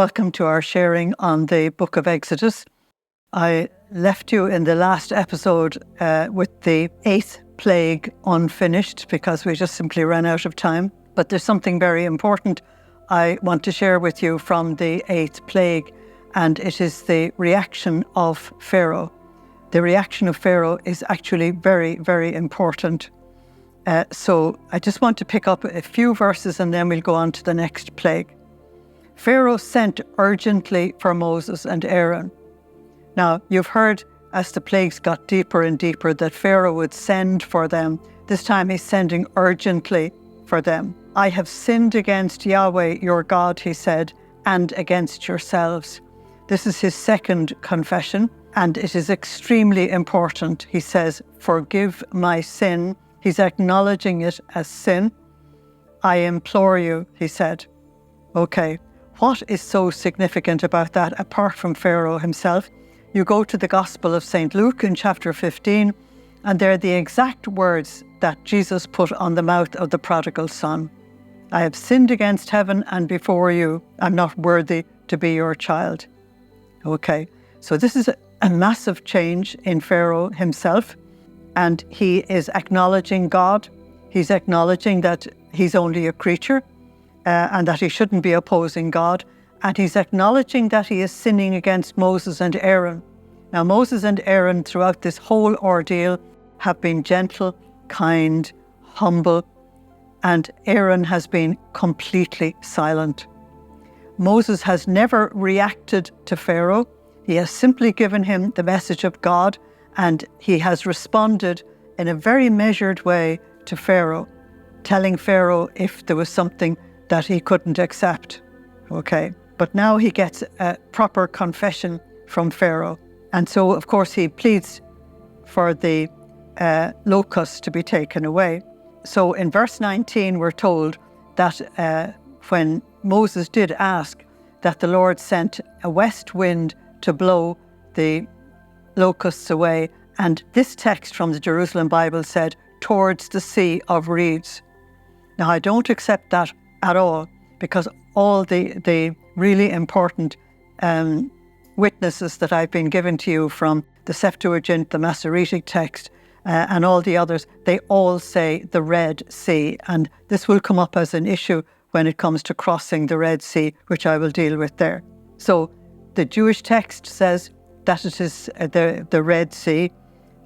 Welcome to our sharing on the book of Exodus. I left you in the last episode with the 8th plague unfinished because we just simply ran out of time. But there's something very important I want to share with you from the 8th plague, and it is the reaction of Pharaoh. The reaction of Pharaoh is actually very, very important. So I just want to pick up a few verses and then we'll go on to the next plague. Pharaoh sent urgently for Moses and Aaron. Now, you've heard as the plagues got deeper and deeper that Pharaoh would send for them. This time he's sending urgently for them. I have sinned against Yahweh your God, he said, and against yourselves. This is his second confession, and it is extremely important. He says, forgive my sin. He's acknowledging it as sin. I implore you, he said. Okay, what is so significant about that apart from Pharaoh himself? You go to the Gospel of St. Luke in chapter 15, and they're the exact words that Jesus put on the mouth of the prodigal son. I have sinned against heaven and before you. I'm not worthy to be your child. Okay, so this is a massive change in Pharaoh himself. And he is acknowledging God. He's acknowledging that he's only a creature and that he shouldn't be opposing God. And he's acknowledging that he is sinning against Moses and Aaron. Now, Moses and Aaron throughout this whole ordeal have been gentle, kind, humble, and Aaron has been completely silent. Moses has never reacted to Pharaoh. He has simply given him the message of God, and he has responded in a very measured way to Pharaoh, telling Pharaoh if there was something that he couldn't accept. Okay, but now he gets a proper confession from Pharaoh. And so, of course, he pleads for the locusts to be taken away. So in verse 19, we're told that when Moses did ask that the Lord sent a west wind to blow the locusts away, and this text from the Jerusalem Bible said, towards the sea of reeds. Now, I don't accept that at all, because all the really important witnesses that I've been given to you from the Septuagint, the Masoretic text, and all the others, they all say the Red Sea. And this will come up as an issue when it comes to crossing the Red Sea, which I will deal with there. So the Jewish text says that it is the Red Sea.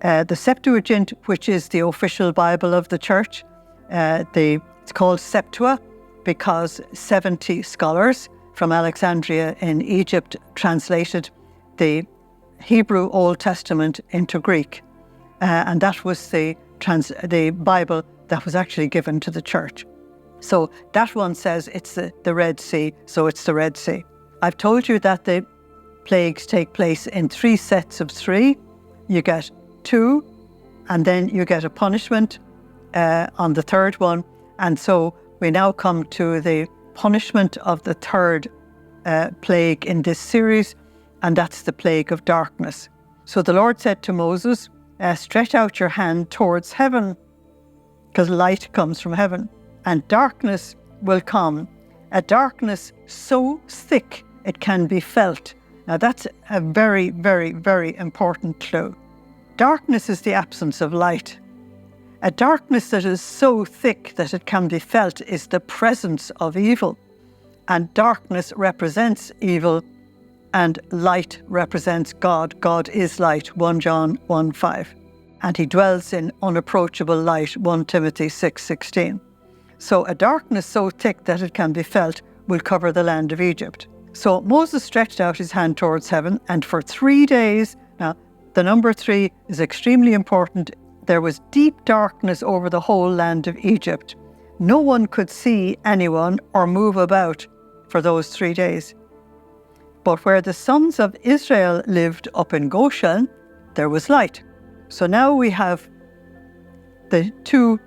The Septuagint, which is the official Bible of the church, it's called Septua because 70 scholars from Alexandria in Egypt translated the Hebrew Old Testament into Greek. And that was the Bible that was actually given to the church. So that one says it's the Red Sea, so it's the Red Sea. I've told you that the plagues take place in 3 sets of 3. You get 2, and then you get a punishment on the 3rd one. And so we now come to the punishment of the 3rd plague in this series, and that's the plague of darkness. So the Lord said to Moses, stretch out your hand towards heaven, because light comes from heaven, and darkness will come, a darkness so thick it can be felt. Now that's a very, very, very important clue. Darkness is the absence of light. A darkness that is so thick that it can be felt is the presence of evil. And darkness represents evil, and light represents God. God is light, 1 John 1:5. And he dwells in unapproachable light, 1 Timothy 6:16. So a darkness so thick that it can be felt will cover the land of Egypt. So Moses stretched out his hand towards heaven, and for 3 days, now the number 3 is extremely important, there was deep darkness over the whole land of Egypt. No one could see anyone or move about for those 3 days. But where the sons of Israel lived up in Goshen, there was light. So now we have the 2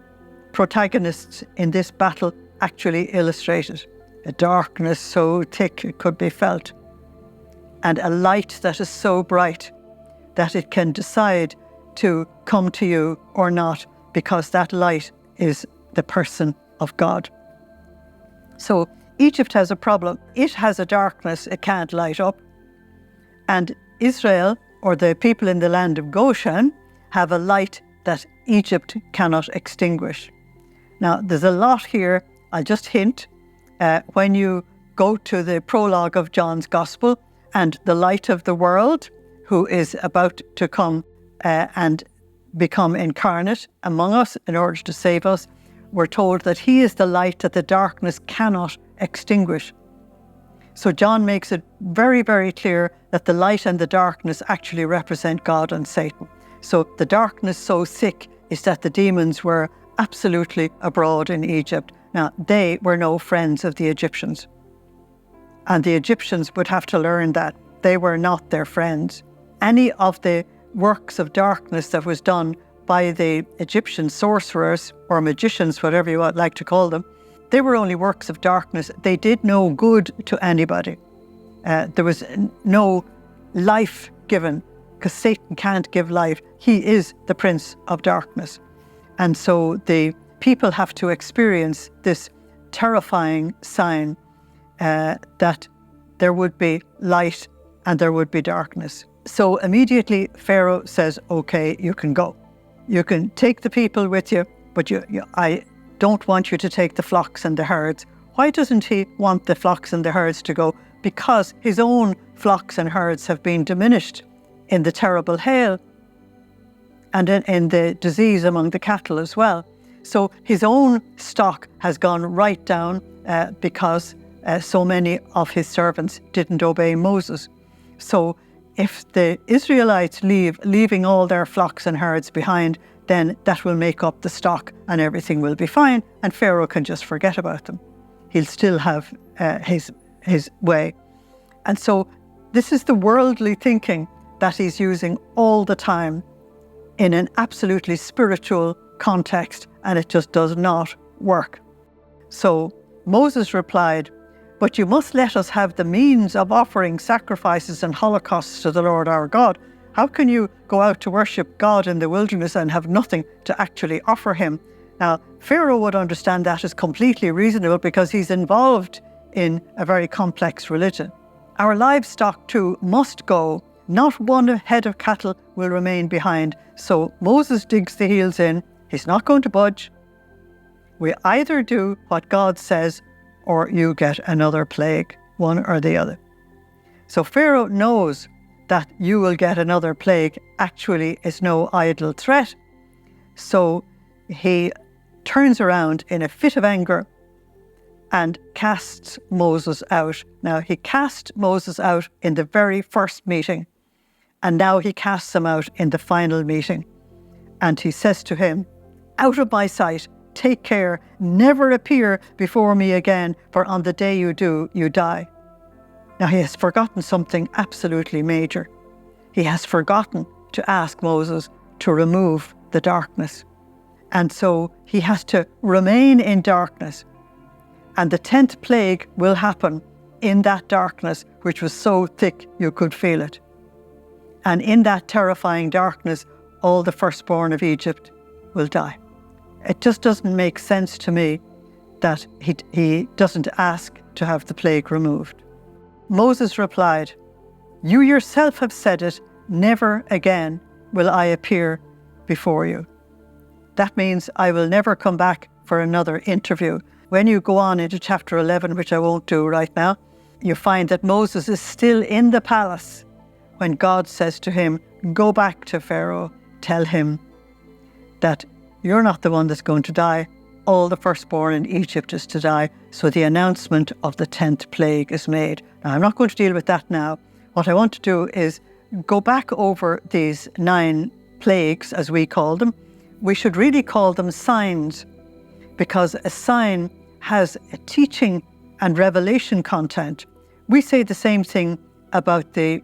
protagonists in this battle actually illustrated. A darkness so thick it could be felt, and a light that is so bright that it can decide to come to you or not, because that light is the person of God. So Egypt has a problem. It has a darkness it can't light up. And Israel, or the people in the land of Goshen, have a light that Egypt cannot extinguish. Now, there's a lot here. I'll just hint. When you go to the prologue of John's Gospel and the light of the world, who is about to come and become incarnate among us in order to save us, we're told that he is the light that the darkness cannot extinguish. So John makes it very, very clear that the light and the darkness actually represent God and Satan. So the darkness so thick is that the demons were absolutely abroad in Egypt. Now, they were no friends of the Egyptians. And the Egyptians would have to learn that. They were not their friends. Any of the works of darkness that was done by the Egyptian sorcerers or magicians, whatever you would like to call them, they were only works of darkness. They did no good to anybody. There was no life given, because Satan can't give life. He is the prince of darkness. And so the people have to experience this terrifying sign that there would be light and there would be darkness. So immediately Pharaoh says, okay, you can go. You can take the people with you, but I don't want you to take the flocks and the herds. Why doesn't he want the flocks and the herds to go? Because his own flocks and herds have been diminished in the terrible hail and in the disease among the cattle as well. So his own stock has gone right down because so many of his servants didn't obey Moses. So if the Israelites leaving all their flocks and herds behind, then that will make up the stock and everything will be fine, and Pharaoh can just forget about them. He'll still have his way. And so this is the worldly thinking that he's using all the time in an absolutely spiritual context, and it just does not work. So Moses replied, "But you must let us have the means of offering sacrifices and holocausts to the Lord our God. How can you go out to worship God in the wilderness and have nothing to actually offer him?" Now, Pharaoh would understand that as completely reasonable because he's involved in a very complex religion. Our livestock too must go. Not one head of cattle will remain behind. So Moses digs the heels in. He's not going to budge. We either do what God says or you get another plague, one or the other. So Pharaoh knows that you will get another plague actually is no idle threat. So he turns around in a fit of anger and casts Moses out. Now, he cast Moses out in the very first meeting, and now he casts him out in the final meeting. And he says to him, "Out of my sight, take care, never appear before me again, for on the day you do, you die." Now, he has forgotten something absolutely major. He has forgotten to ask Moses to remove the darkness. And so he has to remain in darkness. And the 10th plague will happen in that darkness, which was so thick you could feel it. And in that terrifying darkness, all the firstborn of Egypt will die. It just doesn't make sense to me that he doesn't ask to have the plague removed. Moses replied, "You yourself have said it, never again will I appear before you." That means I will never come back for another interview. When you go on into chapter 11, which I won't do right now, you find that Moses is still in the palace when God says to him, "Go back to Pharaoh, tell him that you're not the one that's going to die. All the firstborn in Egypt is to die." So the announcement of the 10th plague is made. Now, I'm not going to deal with that now. What I want to do is go back over these 9 plagues, as we call them. We should really call them signs, because a sign has a teaching and revelation content. We say the same thing about the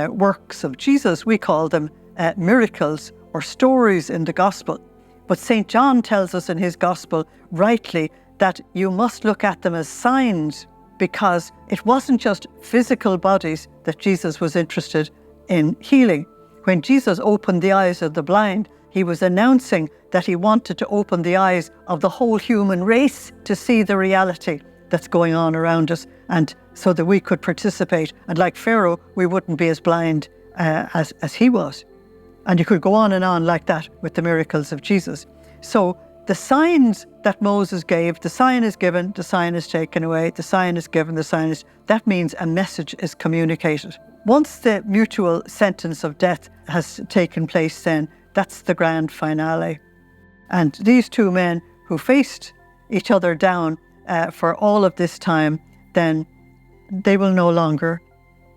works of Jesus. We call them miracles or stories in the gospel. But St. John tells us in his gospel rightly that you must look at them as signs, because it wasn't just physical bodies that Jesus was interested in healing. When Jesus opened the eyes of the blind, he was announcing that he wanted to open the eyes of the whole human race to see the reality that's going on around us, and so that we could participate. And like Pharaoh, we wouldn't be as blind as he was. And you could go on and on like that with the miracles of Jesus. So the signs that Moses gave, the sign is given, the sign is taken away, the sign is given, the sign is... That means a message is communicated. Once the mutual sentence of death has taken place, then that's the grand finale. And these two men who faced each other down for all of this time, then they will no longer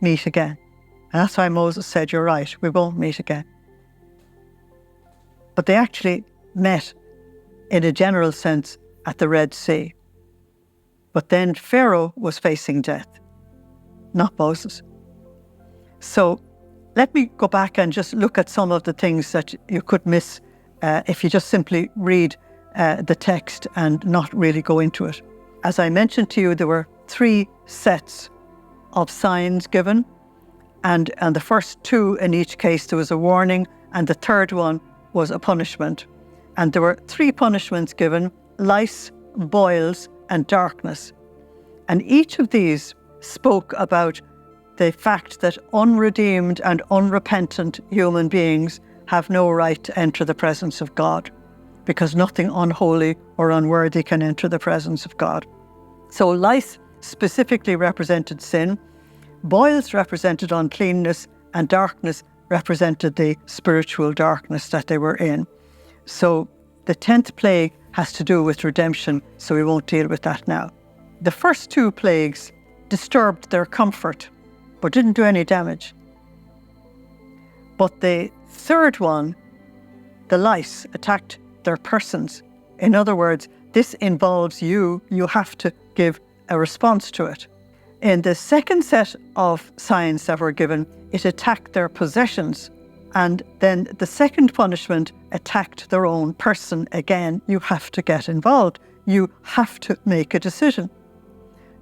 meet again. And that's why Moses said, you're right, we won't meet again. But they actually met in a general sense at the Red Sea. But then Pharaoh was facing death, not Moses. So let me go back and just look at some of the things that you could miss if you just simply read the text and not really go into it. As I mentioned to you, there were 3 sets of signs given, and the first 2 in each case there was a warning, and the third one was a punishment. And there were 3 punishments given: lice, boils, and darkness. And each of these spoke about the fact that unredeemed and unrepentant human beings have no right to enter the presence of God, because nothing unholy or unworthy can enter the presence of God. So lice specifically represented sin, boils represented uncleanness, and darkness represented the spiritual darkness that they were in. So the 10th plague has to do with redemption, so we won't deal with that now. The first 2 plagues disturbed their comfort, but didn't do any damage. But the third one, the lice, attacked their persons. In other words, this involves you. You have to give a response to it. In the second set of signs that were given, it attacked their possessions. And then the second punishment attacked their own person. Again, you have to get involved. You have to make a decision.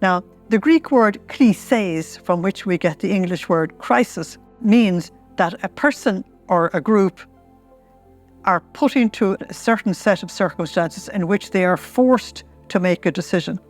Now, the Greek word krises, from which we get the English word crisis, means that a person or a group are put into a certain set of circumstances in which they are forced to make a decision.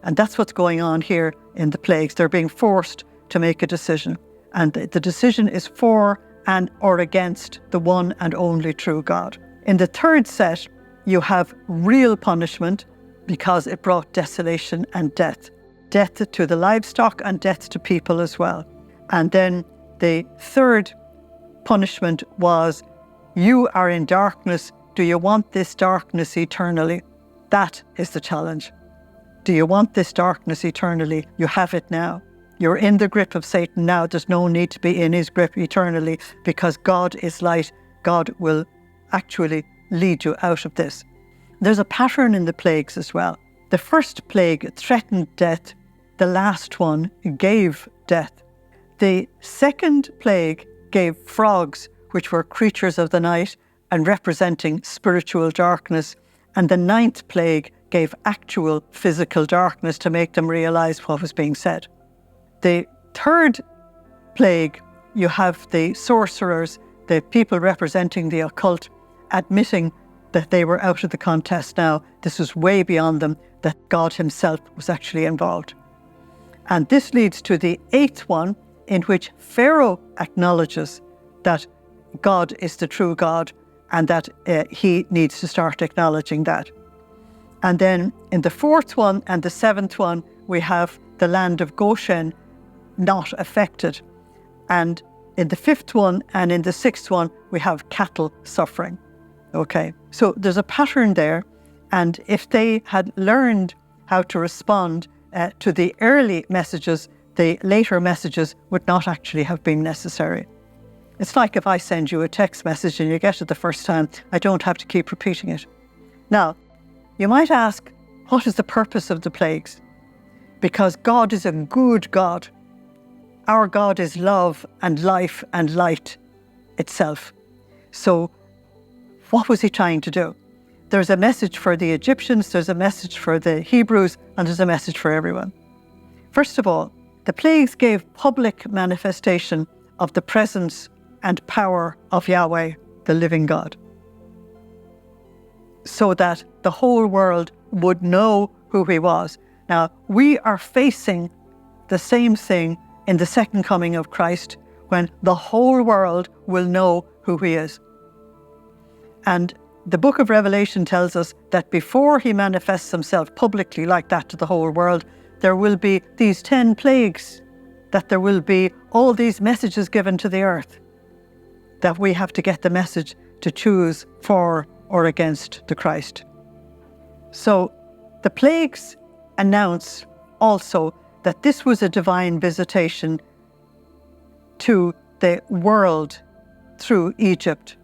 And that's what's going on here in the plagues. They're being forced to make a decision. And the decision is for and or against the one and only true God. In the third set, you have real punishment because it brought desolation and death. Death to the livestock and death to people as well. And then the third punishment was, you are in darkness. Do you want this darkness eternally? That is the challenge. Do you want this darkness eternally? You have it now. You're in the grip of Satan now. There's no need to be in his grip eternally, because God is light. God will actually lead you out of this. There's a pattern in the plagues as well. The first plague threatened death. The last one gave death. The second plague gave frogs, which were creatures of the night and representing spiritual darkness. And the 9th plague gave actual physical darkness to make them realize what was being said. The third plague, you have the sorcerers, the people representing the occult, admitting that they were out of the contest now. This was way beyond them, that God himself was actually involved. And this leads to the 8th one, in which Pharaoh acknowledges that God is the true God and that he needs to start acknowledging that. And then in the 4th one and the 7th one, we have the land of Goshen not affected. And in the 5th one and in the 6th one, we have cattle suffering. Okay, so there's a pattern there. And if they had learned how to respond to the early messages, the later messages would not actually have been necessary. It's like if I send you a text message and you get it the first time, I don't have to keep repeating it. Now, you might ask, what is the purpose of the plagues? Because God is a good God. Our God is love and life and light itself. So what was he trying to do? There's a message for the Egyptians, there's a message for the Hebrews, and there's a message for everyone. First of all, the plagues gave public manifestation of the presence and power of Yahweh, the living God, so that the whole world would know who he was. Now, we are facing the same thing in the second coming of Christ, when the whole world will know who he is. And the book of Revelation tells us that before he manifests himself publicly like that to the whole world, there will be these 10 plagues, that there will be all these messages given to the earth, that we have to get the message to choose for or against the Christ. So the plagues announce also that this was a divine visitation to the world through Egypt.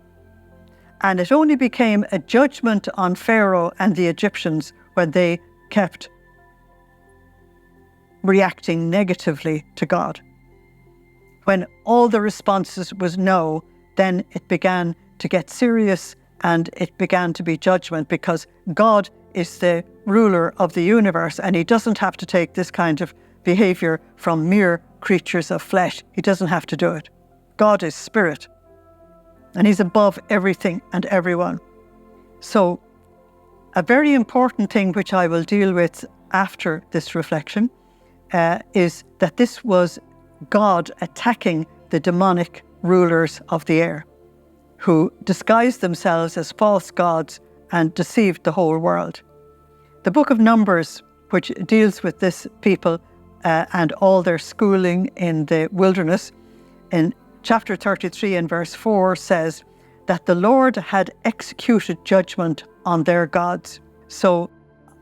And it only became a judgment on Pharaoh and the Egyptians when they kept reacting negatively to God. When all the responses was no, then it began to get serious and it began to be judgment, because God is the ruler of the universe and he doesn't have to take this kind of behavior from mere creatures of flesh. He doesn't have to do it. God is spirit and he's above everything and everyone. So a very important thing which I will deal with after this reflection is that this was God attacking the demonic rulers of the air, who disguised themselves as false gods and deceived the whole world. The book of Numbers, which deals with this people and all their schooling in the wilderness, in chapter 33 and verse 4 says that the Lord had executed judgment on their gods. So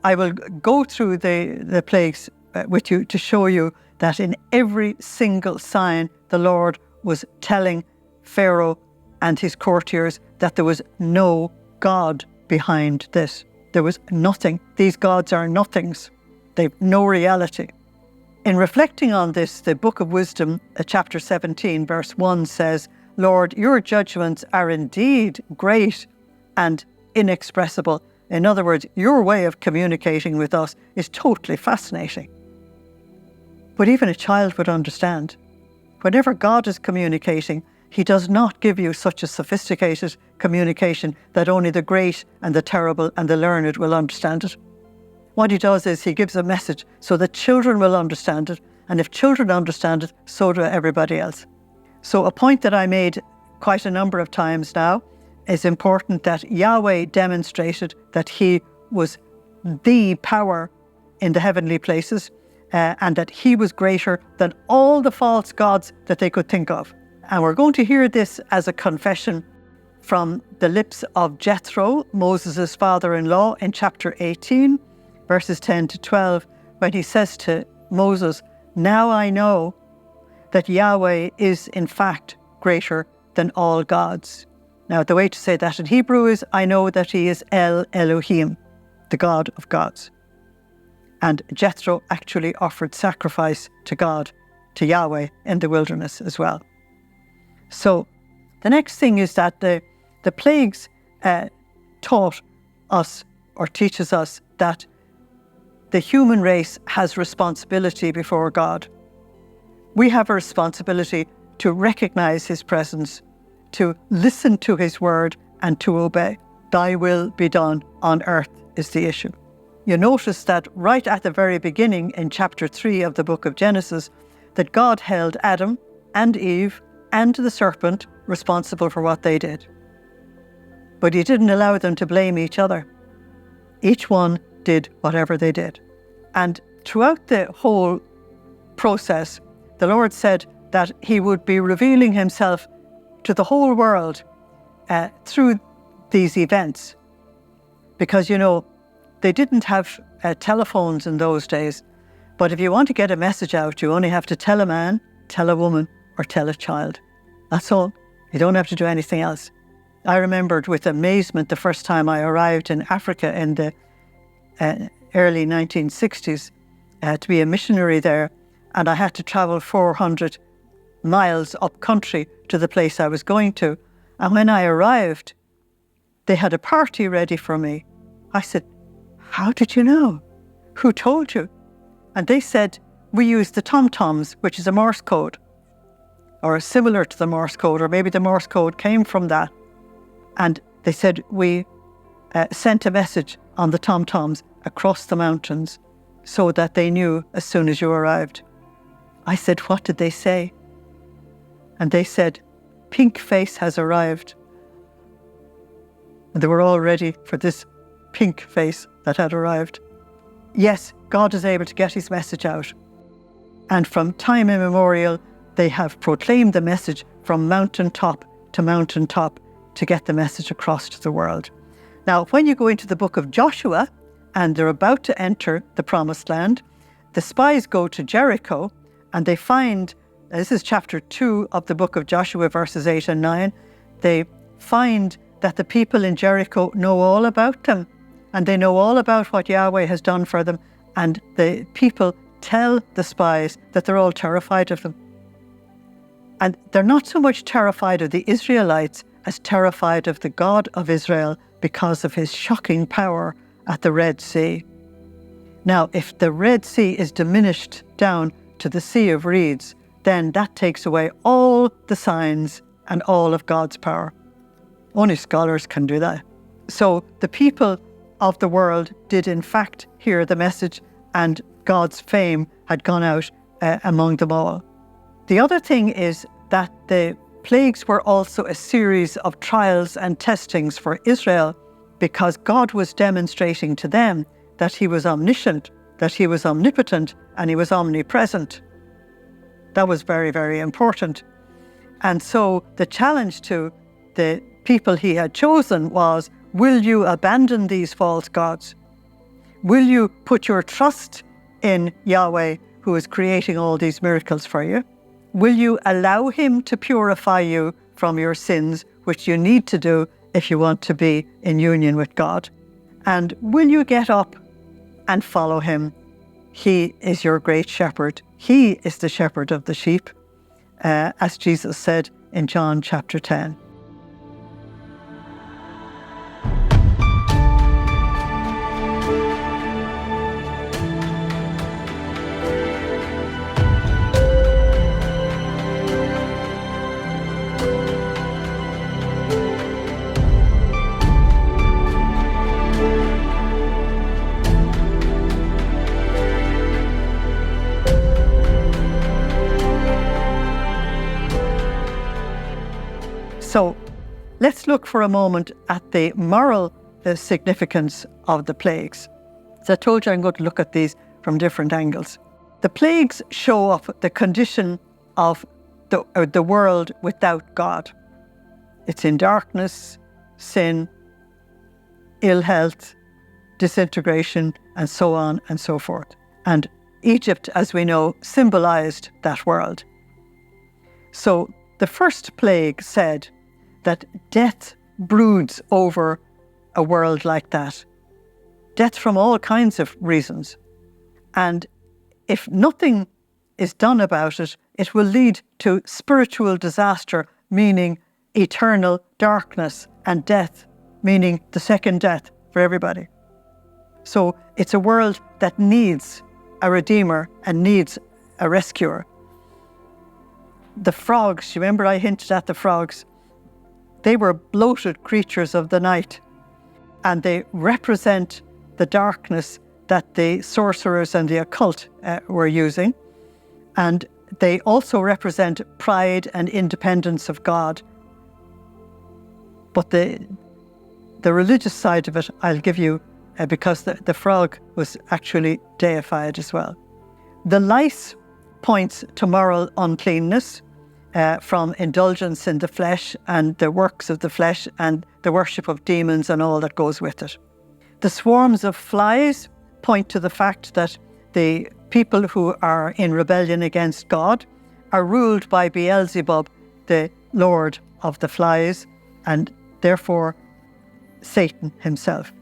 I will go through the plagues with you to show you that in every single sign the Lord was telling Pharaoh and his courtiers that there was no God behind this. There was nothing. These gods are nothings. They've no reality. In reflecting on this, the Book of Wisdom, chapter 17, verse 1 says, Lord, your judgments are indeed great and inexpressible. In other words, your way of communicating with us is totally fascinating. But even a child would understand. Whenever God is communicating, he does not give you such a sophisticated communication that only the great and the terrible and the learned will understand it. What he does is he gives a message so that children will understand it, and if children understand it, so do everybody else. So a point that I made quite a number of times now is important, that Yahweh demonstrated that he was the power in the heavenly places, and that he was greater than all the false gods that they could think of. And we're going to hear this as a confession from the lips of Jethro, Moses' father-in-law, in chapter 18, verses 10 to 12, when he says to Moses, now I know that Yahweh is in fact greater than all gods. Now the way to say that in Hebrew is, I know that he is El Elohim, the God of gods. And Jethro actually offered sacrifice to God, to Yahweh, in the wilderness as well. So the next thing is that the plagues taught us, or teaches us, that the human race has responsibility before God. We have a responsibility to recognize his presence, to listen to his word, and to obey. Thy will be done on earth is the issue. You notice that right at the very beginning in chapter 3 of the book of Genesis, that God held Adam and Eve and the serpent responsible for what they did. But he didn't allow them to blame each other. Each one did whatever they did. And throughout the whole process, the Lord said that he would be revealing himself to the whole world through these events. Because, you know, they didn't have telephones in those days. But if you want to get a message out, you only have to tell a man, tell a woman, or tell a child. That's all. You don't have to do anything else. I remembered with amazement the first time I arrived in Africa in the early 1960s to be a missionary there, and I had to travel 400 miles up country to the place I was going to. And when I arrived, they had a party ready for me. I said, how did you know? Who told you? And they said, we use the tom-toms, which is a Morse code, or similar to the Morse code, or maybe the Morse code came from that. And they said, we sent a message on the tom-toms across the mountains so that they knew as soon as you arrived. I said, what did they say? And they said, pink face has arrived. And they were all ready for this pink face that had arrived. Yes, God is able to get his message out. And from time immemorial, they have proclaimed the message from mountaintop to get the message across to the world. Now, when you go into the book of Joshua, and they're about to enter the promised land, the spies go to Jericho, and they find, this is chapter 2 of the book of Joshua, verses 8 and 9, they find that the people in Jericho know all about them, and they know all about what Yahweh has done for them, and the people tell the spies that they're all terrified of them. And they're not so much terrified of the Israelites as terrified of the God of Israel because of his shocking power at the Red Sea. Now, if the Red Sea is diminished down to the Sea of Reeds, then that takes away all the signs and all of God's power. Only scholars can do that. So the people of the world did in fact hear the message, and God's fame had gone out among them all. The other thing is that the plagues were also a series of trials and testings for Israel, because God was demonstrating to them that he was omniscient, that he was omnipotent, and he was omnipresent. That was very, very important. And so the challenge to the people he had chosen was, will you abandon these false gods? Will you put your trust in Yahweh, who is creating all these miracles for you? Will you allow him to purify you from your sins, which you need to do if you want to be in union with God? And will you get up and follow him? He is your great shepherd. He is the shepherd of the sheep, as Jesus said in John chapter 10. So let's look for a moment at the moral significance of the plagues. As I told you, I'm going to look at these from different angles. The plagues show up the condition of the world without God. It's in darkness, sin, ill health, disintegration, and so on and so forth. And Egypt, as we know, symbolized that world. So the first plague said that death broods over a world like that. Death from all kinds of reasons. And if nothing is done about it, it will lead to spiritual disaster, meaning eternal darkness, and death, meaning the second death for everybody. So it's a world that needs a redeemer and needs a rescuer. The frogs, you remember I hinted at the frogs? They were bloated creatures of the night, and they represent the darkness that the sorcerers and the occult were using. And they also represent pride and independence of God. But the religious side of it, I'll give you, because the frog was actually deified as well. The lice points to moral uncleanness, from indulgence in the flesh and the works of the flesh and the worship of demons and all that goes with it. The swarms of flies point to the fact that the people who are in rebellion against God are ruled by Beelzebub, the lord of the flies, and therefore Satan himself.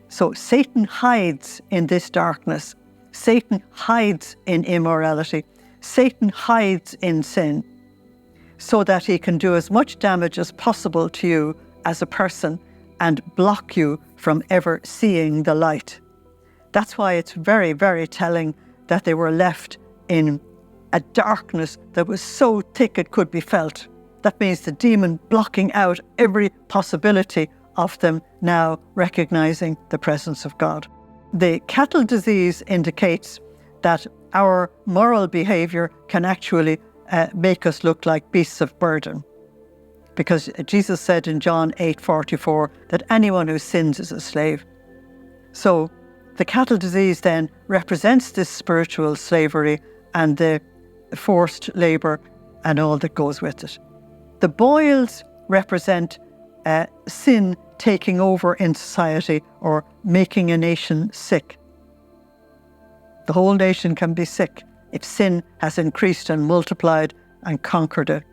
So Satan hides in this darkness. Satan hides in immorality. Satan hides in sin, so that he can do as much damage as possible to you as a person and block you from ever seeing the light. That's why it's very, very telling that they were left in a darkness that was so thick it could be felt. That means the demon blocking out every possibility of them now recognizing the presence of God. The cattle disease indicates that our moral behaviour can actually make us look like beasts of burden. Because Jesus said in John 8:44 that anyone who sins is a slave. So the cattle disease then represents this spiritual slavery and the forced labour and all that goes with it. The boils represent sin taking over in society or making a nation sick. The whole nation can be sick if sin has increased and multiplied and conquered it.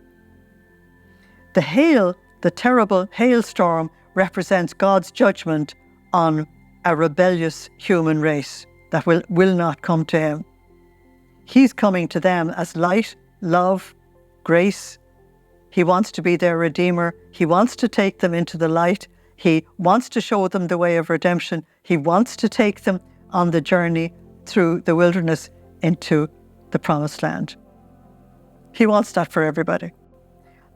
The hail, the terrible hailstorm, represents God's judgment on a rebellious human race that will not come to him. He's coming to them as light, love, grace. He wants to be their redeemer. He wants to take them into the light. He wants to show them the way of redemption. He wants to take them on the journey through the wilderness into the promised land. He wants that for everybody.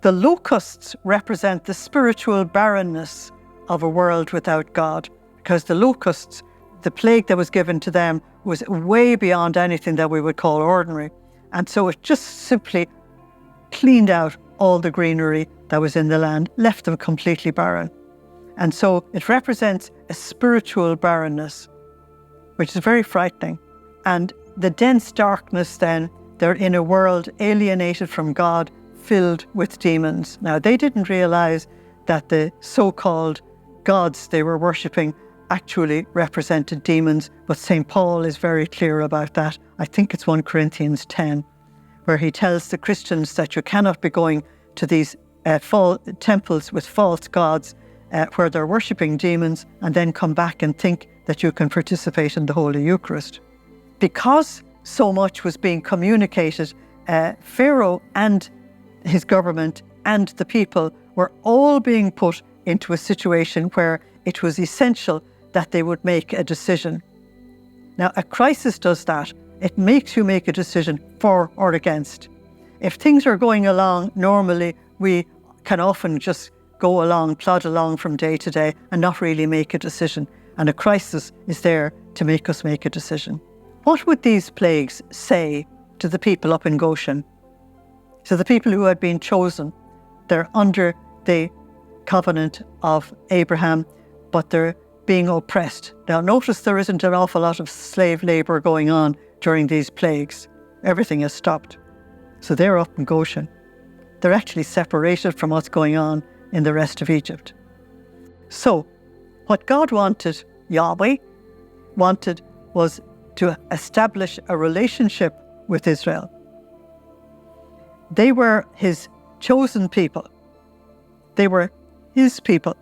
The locusts represent the spiritual barrenness of a world without God, because the locusts, the plague that was given to them, was way beyond anything that we would call ordinary. And so it just simply cleaned out all the greenery that was in the land, left them completely barren. And so it represents a spiritual barrenness, which is very frightening. And the dense darkness then, they're in a world alienated from God, filled with demons. Now, they didn't realize that the so-called gods they were worshipping actually represented demons, but St. Paul is very clear about that. I think it's 1 Corinthians 10, where he tells the Christians that you cannot be going to these temples with false gods where they're worshipping demons and then come back and think that you can participate in the Holy Eucharist. Because so much was being communicated, Pharaoh and his government and the people were all being put into a situation where it was essential that they would make a decision. Now, a crisis does that. It makes you make a decision for or against. If things are going along normally, we can often just go along, plod along from day to day and not really make a decision. And a crisis is there to make us make a decision. What would these plagues say to the people up in Goshen? So the people who had been chosen, they're under the covenant of Abraham, but they're being oppressed. Now notice there isn't an awful lot of slave labour going on during these plagues. Everything is stopped. So they're up in Goshen. They're actually separated from what's going on in the rest of Egypt. So what God wanted, Yahweh wanted, was to establish a relationship with Israel. They were his chosen people. They were his people.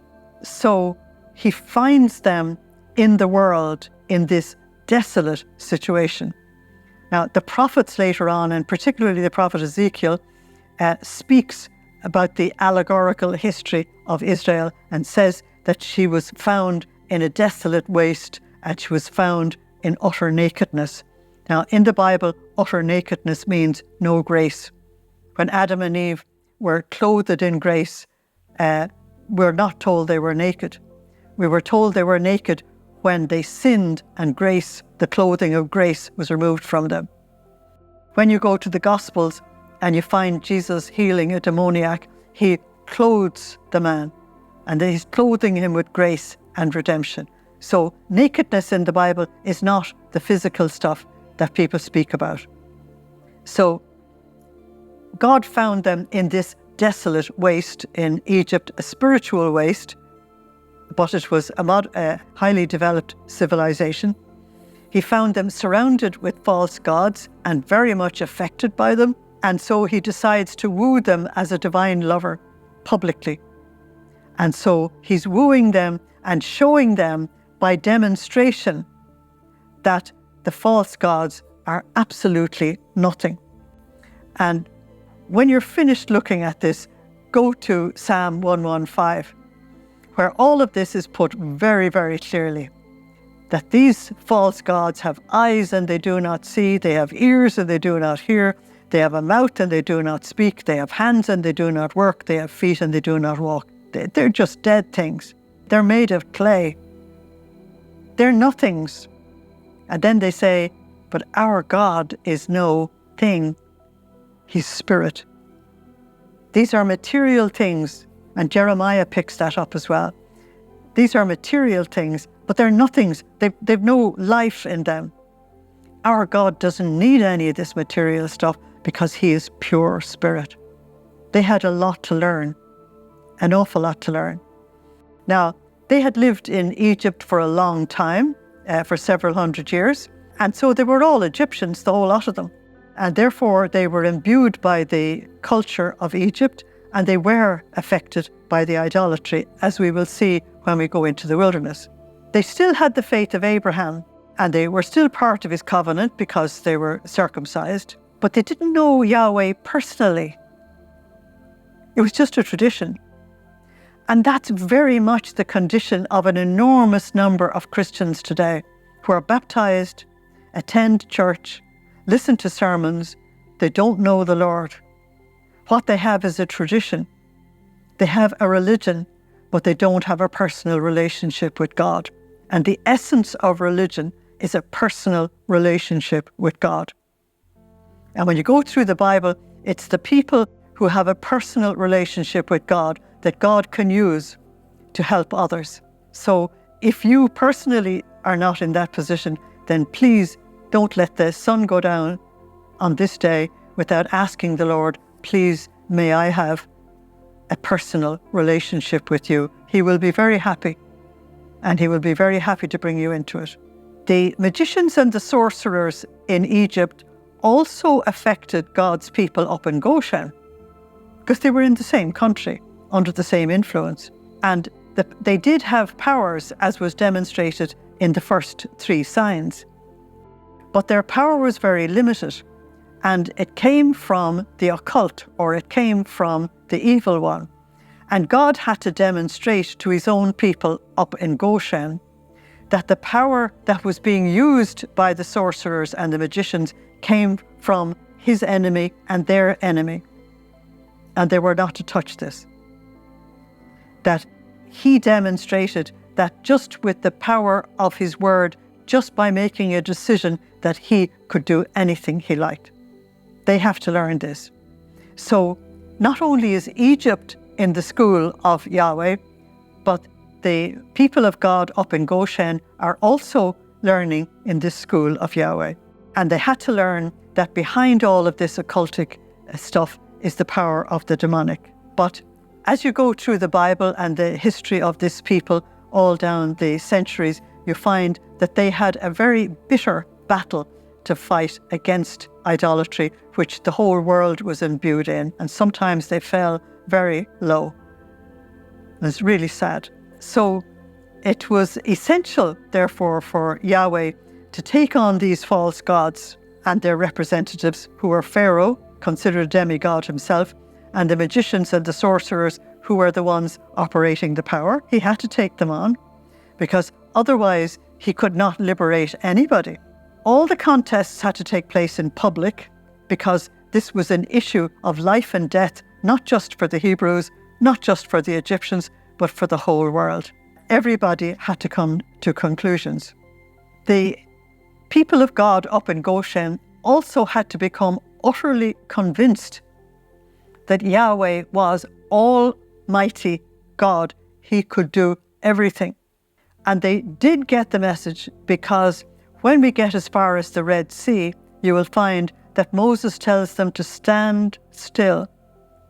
So he finds them in the world in this desolate situation. Now, the prophets later on, and particularly the prophet Ezekiel, speaks about the allegorical history of Israel and says that she was found in a desolate waste and she was found in utter nakedness. Now, in the Bible, utter nakedness means no grace. When Adam and Eve were clothed in grace, we're not told they were naked. We were told they were naked when they sinned and grace, the clothing of grace, was removed from them. When you go to the Gospels and you find Jesus healing a demoniac, he clothes the man and he's clothing him with grace and redemption. So nakedness in the Bible is not the physical stuff that people speak about. So God found them in this desolate waste in Egypt, a spiritual waste, but it was a highly developed civilization. He found them surrounded with false gods and very much affected by them. And so he decides to woo them as a divine lover publicly. And so he's wooing them and showing them by demonstration that the false gods are absolutely nothing. And when you're finished looking at this, go to Psalm 115, where all of this is put very, very clearly. That these false gods have eyes and they do not see, they have ears and they do not hear, they have a mouth and they do not speak, they have hands and they do not work, they have feet and they do not walk. They're just dead things. They're made of clay. They're nothings. And then they say, but our God is no thing. He's spirit. These are material things. And Jeremiah picks that up as well. These are material things, but they're nothings. They've no life in them. Our God doesn't need any of this material stuff because he is pure spirit. They had a lot to learn, an awful lot to learn. Now, they had lived in Egypt for a long time, for several hundred years. And so they were all Egyptians, the whole lot of them. And therefore they were imbued by the culture of Egypt, and they were affected by the idolatry, as we will see when we go into the wilderness. They still had the faith of Abraham, and they were still part of his covenant because they were circumcised, but they didn't know Yahweh personally. It was just a tradition. And that's very much the condition of an enormous number of Christians today who are baptized, attend church, listen to sermons. They don't know the Lord. What they have is a tradition. They have a religion, but they don't have a personal relationship with God. And the essence of religion is a personal relationship with God. And when you go through the Bible, it's the people who have a personal relationship with God that God can use to help others. So if you personally are not in that position, then please don't let the sun go down on this day without asking the Lord, please, may I have a personal relationship with you. He will be very happy, and he will be very happy to bring you into it. The magicians and the sorcerers in Egypt also affected God's people up in Goshen, because they were in the same country, under the same influence. And they did have powers, as was demonstrated in the first 3 signs. But their power was very limited, and it came from the occult, or it came from the evil one. And God had to demonstrate to his own people up in Goshen that the power that was being used by the sorcerers and the magicians came from his enemy and their enemy. And they were not to touch this. That he demonstrated that just with the power of his word, just by making a decision, that he could do anything he liked. They have to learn this. So not only is Egypt in the school of Yahweh, but the people of God up in Goshen are also learning in this school of Yahweh. And they had to learn that behind all of this occultic stuff is the power of the demonic. But as you go through the Bible and the history of this people all down the centuries, you find that they had a very bitter battle to fight against idolatry, which the whole world was imbued in. And sometimes they fell very low. It's really sad. So it was essential, therefore, for Yahweh to take on these false gods and their representatives, who were Pharaoh, considered a demigod himself, and the magicians and the sorcerers, who were the ones operating the power. He had to take them on, because otherwise he could not liberate anybody. All the contests had to take place in public, because this was an issue of life and death, not just for the Hebrews, not just for the Egyptians, but for the whole world. Everybody had to come to conclusions. The people of God up in Goshen also had to become utterly convinced that Yahweh was Almighty God. He could do everything. And they did get the message, because when we get as far as the Red Sea, you will find that Moses tells them to stand still,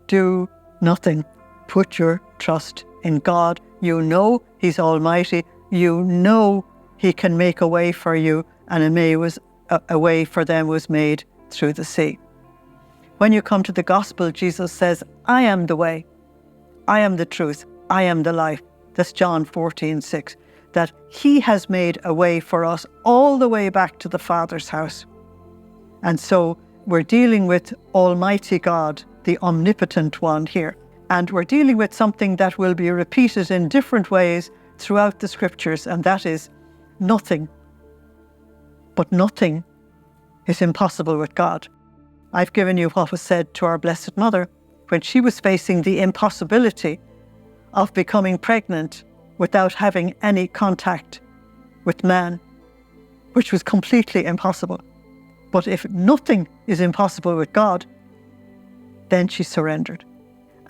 do nothing, put your trust in God. You know He's Almighty. You know He can make a way for you, and a way for them was made through the sea. When you come to the gospel, Jesus says, I am the way, I am the truth, I am the life. That's John 14:6. That He has made a way for us all the way back to the Father's house. And so we're dealing with Almighty God, the omnipotent one here. And we're dealing with something that will be repeated in different ways throughout the scriptures, and that is nothing. But nothing is impossible with God. I've given you what was said to our Blessed Mother when she was facing the impossibility of becoming pregnant without having any contact with man, which was completely impossible. But if nothing is impossible with God, then she surrendered.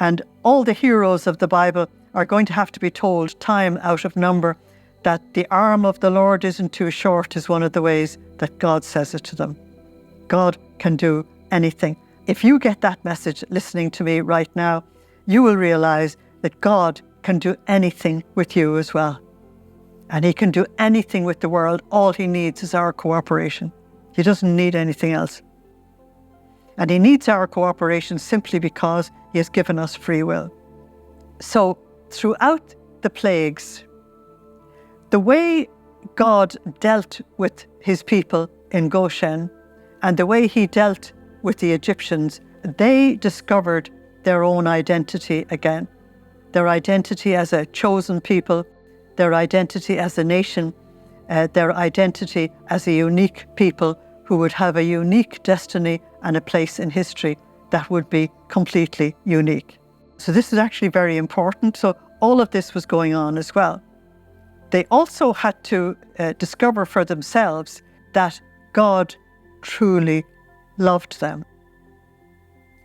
And all the heroes of the Bible are going to have to be told time out of number that the arm of the Lord isn't too short is one of the ways that God says it to them. God can do anything. If you get that message listening to me right now, you will realize that God can do anything with you as well. And he can do anything with the world. All he needs is our cooperation. He doesn't need anything else. And he needs our cooperation simply because he has given us free will. So throughout the plagues, the way God dealt with his people in Goshen and the way he dealt with the Egyptians, they discovered their own identity again. Their identity as a chosen people, their identity as a nation, their identity as a unique people who would have a unique destiny and a place in history that would be completely unique. So this is actually very important. So all of this was going on as well. They also had to discover for themselves that God truly loved them.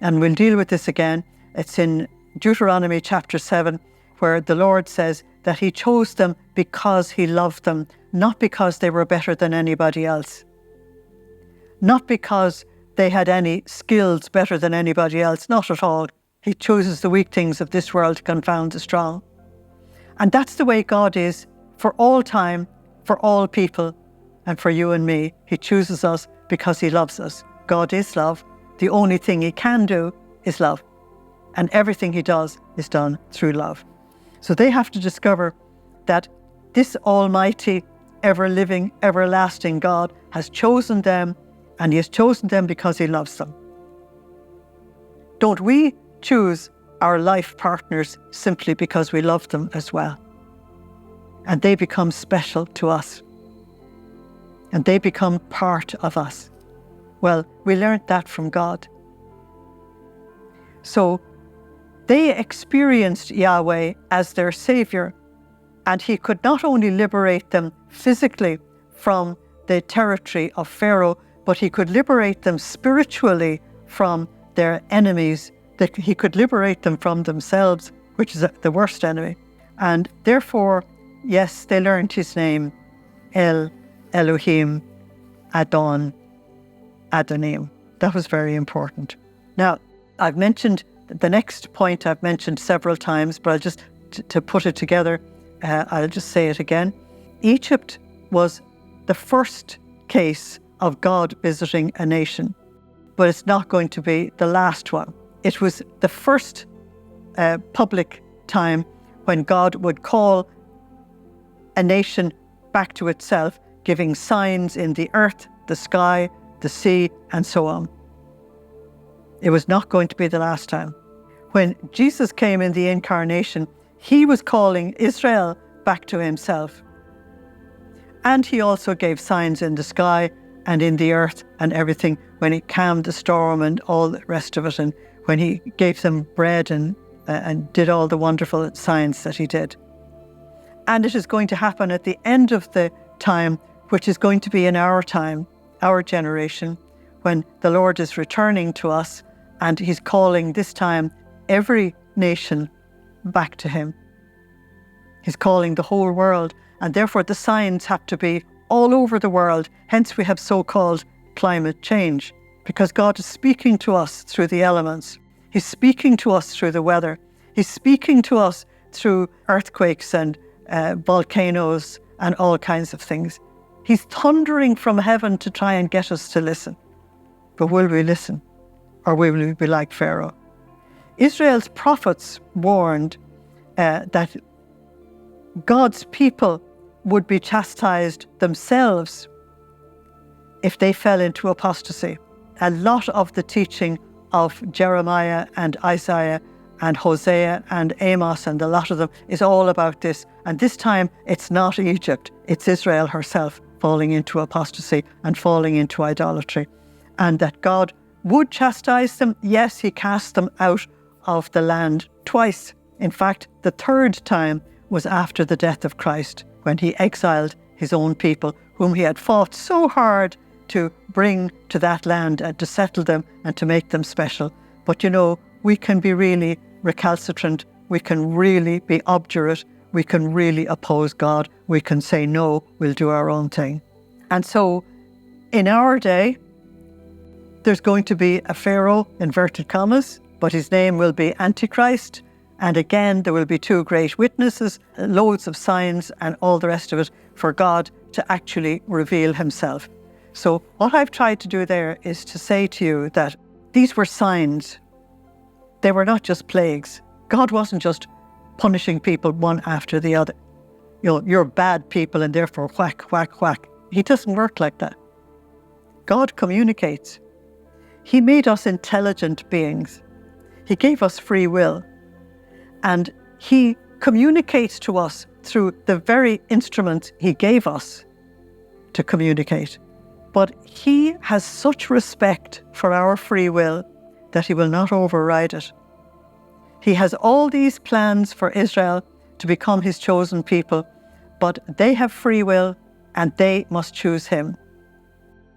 And we'll deal with this again. It's in Deuteronomy chapter 7, where the Lord says that he chose them because he loved them, not because they were better than anybody else. Not because they had any skills better than anybody else, not at all. He chooses the weak things of this world to confound the strong. And that's the way God is for all time, for all people, and for you and me. He chooses us because he loves us. God is love. The only thing he can do is love. And everything he does is done through love. So they have to discover that this almighty, ever-living, everlasting God has chosen them, and he has chosen them because he loves them. Don't we choose our life partners simply because we love them as well? And they become special to us. And they become part of us. Well, we learned that from God. So they experienced Yahweh as their Savior, and he could not only liberate them physically from the territory of Pharaoh, but he could liberate them spiritually from their enemies, that he could liberate them from themselves, which is the worst enemy. And therefore, yes, they learned his name, El Elohim Adon Adonim. That was very important. Now, I've mentioned the next point I've mentioned several times, but I'll just, to put it together, I'll just say it again. Egypt was the first case of God visiting a nation, but it's not going to be the last one. It was the first public time when God would call a nation back to itself, giving signs in the earth, the sky, the sea, and so on. It was not going to be the last time. When Jesus came in the incarnation, he was calling Israel back to himself. And he also gave signs in the sky and in the earth and everything when he calmed the storm and all the rest of it, and when he gave them bread and did all the wonderful signs that he did. And it is going to happen at the end of the time, which is going to be in our time, our generation, when the Lord is returning to us, and he's calling this time every nation back to him. He's calling the whole world, and therefore the signs have to be all over the world. Hence we have so-called climate change, because God is speaking to us through the elements. He's speaking to us through the weather. He's speaking to us through earthquakes and volcanoes and all kinds of things. He's thundering from heaven to try and get us to listen. But will we listen? Or will we be like Pharaoh? Israel's prophets warned that God's people would be chastised themselves if they fell into apostasy. A lot of the teaching of Jeremiah and Isaiah and Hosea and Amos and a lot of them is all about this. And this time it's not Egypt, it's Israel herself falling into apostasy and falling into idolatry. And that God would chastise them. Yes, he cast them out of the land twice. In fact, the third time was after the death of Christ, when he exiled his own people, whom he had fought so hard to bring to that land and to settle them and to make them special. But we can be really recalcitrant, we can really be obdurate, we can really oppose God, we can say no, we'll do our own thing. And so in our day, there's going to be a pharaoh, inverted commas, but his name will be Antichrist. And again, there will be two great witnesses, loads of signs and all the rest of it for God to actually reveal himself. So what I've tried to do there is to say to you that these were signs. They were not just plagues. God wasn't just punishing people one after the other. You're bad people and therefore whack, whack, whack. He doesn't work like that. God communicates. He made us intelligent beings. He gave us free will. And he communicates to us through the very instruments he gave us to communicate. But he has such respect for our free will that he will not override it. He has all these plans for Israel to become his chosen people, but they have free will and they must choose him.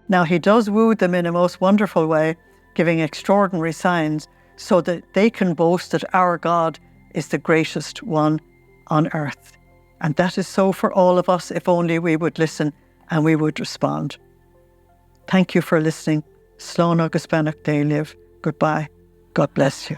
Now, he does woo them in a most wonderful way, giving extraordinary signs so that they can boast that our God is the greatest one on earth. And that is so for all of us, if only we would listen and we would respond. Thank you for listening. Slán agus beannacht dé libh. Goodbye. God bless you.